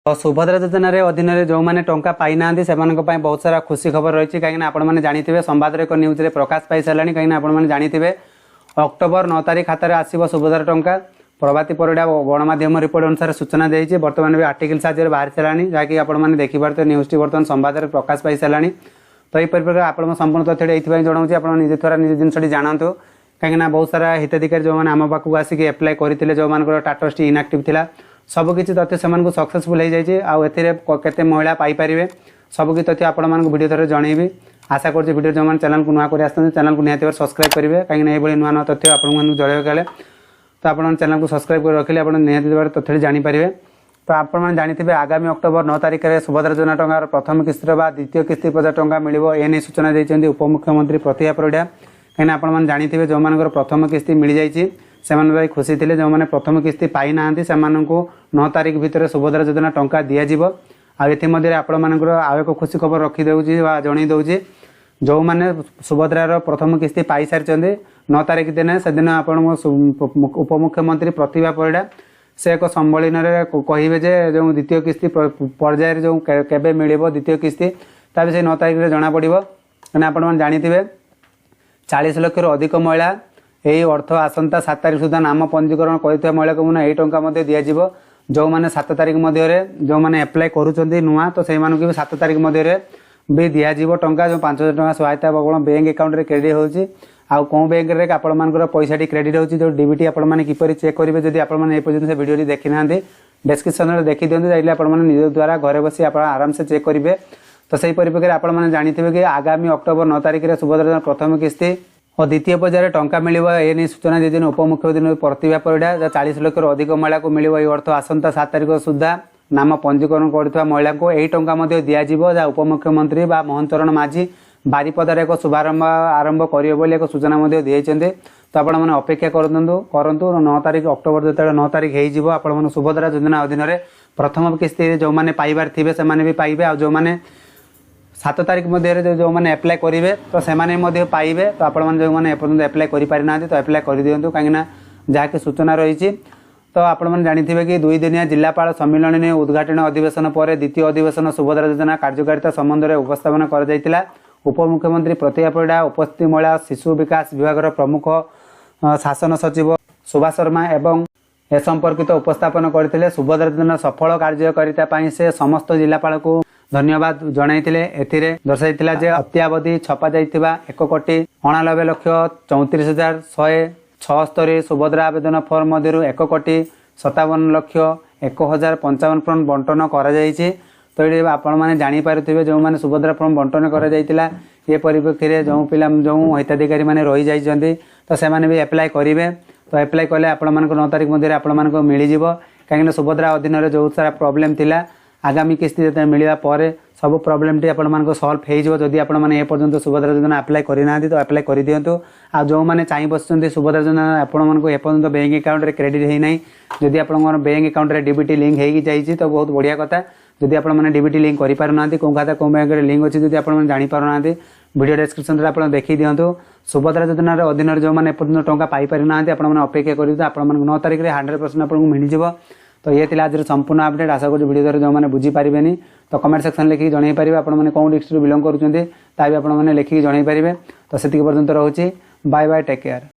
तो सुभद्रा योजना अधीन जो मैंने टंका पाई ना से बहुत सारा खुशी खबर रही कहीं आपने जानते संवाद एक न्यूज रे प्रकाश पाई सारे कहीं आपने जानते अक्टोबर 9 तारीख खातार आसो सुभद्रा टंका प्रभाती परिडा गणमाध्यम रिपोर्ट अनुसार सूचना देती बर्तमान भी आर्टिकल साहाय्य बाहरी सारा जहाँकि आपने देखिपारे न्यूज टी बर्तमान संवाद प्रकाश पाई सारा तो यही परिप्रेक्षी आप संपूर्ण तथ्य ये जनाऊँ आप निजे थोड़ा निज जिनटी जानतु कहीं बहुत सारा हिताधिकारी जो मैंने आम पाक आसिक एप्लाय करते जो मान टाटस टी इनएक्टिव थिला सबकि तथ्य से सक्सेसफुल हो जाए केते महिला पाइपर सबकि तथ्य आपड़ो थोड़े जनइबी आशा कर वीडियो जो मैंने चैनल को नुआ कर चैनल को निहाती सब्सक्राइब करेंगे कहीं ये नुआ नुआ तथ्य आपको जड़े तो आप चैनल को सब्सक्राइब कर रखिले आप निहाती तथ्य जानीपारे तो आपने जानते आगामी अक्टोबर 9 तारीख में सुभद्रा योजना टंकार प्रथम किस्तिर द्वितीय किस्ती 50 टंका मिल एने सूचना देते उपमुख्यमंत्री प्रतिभा परिडा कहीं आपने जानते जो मान प्रथम किस्ती मिल जाए से खुशी थे जो मैंने प्रथम किस्ती पाई ना से 9 तारीख भितर सुभद्रा योजना टंका दिज्व आमध्य आपण आउ एक खुशी खबर रखीदे जन दूसरी जो मैंने सुभद्रार प्रथम किस्ती पाई सारी 9 तारीख दिन से दिन आप उपमुख्यमंत्री प्रतिभा परिडा से एक सम्मेलन कहे जो द्वितीय किस्ती पर्यायर जो केबे मिल द्वितीय किस्ती ता विषय 9 तारीख में जना पड़ो कहीं आपने जानते 40 लाख अधिक महिला यही अर्थ आसंता 7 तारीख सुधा नाम पंजीकरण कर महिला को यही टंका दिज्व जो मैंने 7 तारीख मध्य जो मैंने एप्लाय करुँच नुआ तो से 7 तारीख मध्य भी दिज्व टंका जो 5,000 टंका सहायता बकल बैंक अकाउंट में क्रेडिट होची आउ कौन बैंक रे आपंकर पैसा क्रेडिट होची जो डीबीटी आपने किपर चेक करेंगे जब आपने पर्यटन से वीडियो देखी ना डिस्क्रिप्शन में देखी दिखाते जाइए आपने निज द्वारा घरे बसी आप आराम से चेक करेंगे तो सही परिप्रेक्षी आपने जानते कि आगामी अक्टोबर 9 तारीख में सुभद्रा प्रथम किस्ती और द्वितीय पर्यायर टंका मिल एने सूचना देते उपमुख्यमंत्री प्रतिभा परिडा 40 लाख अधिक महिला को मिल अर्थ आसंता 7 तारीख सुधा नाम पंजीकरण कर महिला को यही टंका दिज्व जहाँ उपमुख्यमंत्री मोहन चरण माझी बारिपदार एक शुभारंभ आरंभ करेंगे एक सूचना दिए तो आप अपेक्षा करूँ 9 तारीख अक्टोबर जो 9 तारीख हो सुभद्रा योजना अधीन प्रथम किस्ती जो मैंने पाइबार थे से भी पाइबे आ जो मैंने 7 तारीख मध्य जो मैंने एप्लाय करेंगे तो से पाइबे तो आपने जो मैंने एपर्यंत एप्लाय करें तो एप्लाय कर दिंतु कहीं जहाँकि सूचना रही तो आपने जानते कि 2 दिनिया जिलापाल सम्मिलन में उद्घाटन अधिवेशन पर द्वितीय अधिवेशन सुभद्रा योजना कार्यकारिता संबंध में उपस्थापन कर उपमुख्यमंत्री प्रतिभा परिडा उपस्थित महिला शिशु विकास विभाग प्रमुख शासन सचिव शोभा शर्मा एवं ए संपर्कित उपस्थापन करते सुभद्रा योजना सफल कार्यकारिता से समस्त जिलापाल को धन्यवाद जनइले एथिरे दर्शाइला जे अत्यावधि छपा जाइथिबा 1,89,34,176 सुभद्रा आवेदन फॉर्म मध्यरु 1,57,01,055 फॉर्म बंटन करा जाइछि तो ये आपण माने जानि पारुथिबे जो माने सुभद्रा फॉर्म बंटन करा जाइतिला ये परिप्रेक्षी रे जो पिला जो हिताधिकारी माने रही जाइछन्ती तो से माने भी एप्लाय करिवे तो एप्लाय कले आपण मानको 9 तारीख मध्य आपण मानको मिलि जिवो काहेकि सुभद्रा अधीन रे जो सारा प्रॉब्लम थिला आगामी किस्ती जो मिलवा पर सब प्रॉब्लम टी आप सल्व हो जदि आपने एपर्यंत सुभद्रा योजना अप्लाई करना तो अप्लाई कर दिंतु आ जो मैंने चाह बस सुभद्रा योजना आपको एपर्यंत बैंक अकाउंट में क्रेडिट होना जदि आप बैंक अकाउंट में डीबीटी लिंक हो जाइए तो बहुत बढ़िया कथा जदि आपने डीबीटी लिंक करना कौन खाता कौन बैंक में लिंक अच्छी जब आप जापारना वीडियो डिस्क्रिप्शन में आप देखी दिंतु सुभद्रा योजना अधीन जो मैंने एपर्यंत टंका पाइपर ना आपने अपेक्षा करेंगे आप 9 तारीख में 100% आपको मिल तो ये आज संपूर्ण अपडेट आशा कर वीडियो जो मैंने बुझीपारे तो कमेंट सेक्शन लिखिक जन पारे आपने कौन डिस्ट्रिक्ट बिलोंग करें भी आपने लिखिक जन पारे तो से पर्यंत रोचे बाय बाय टेक केयर।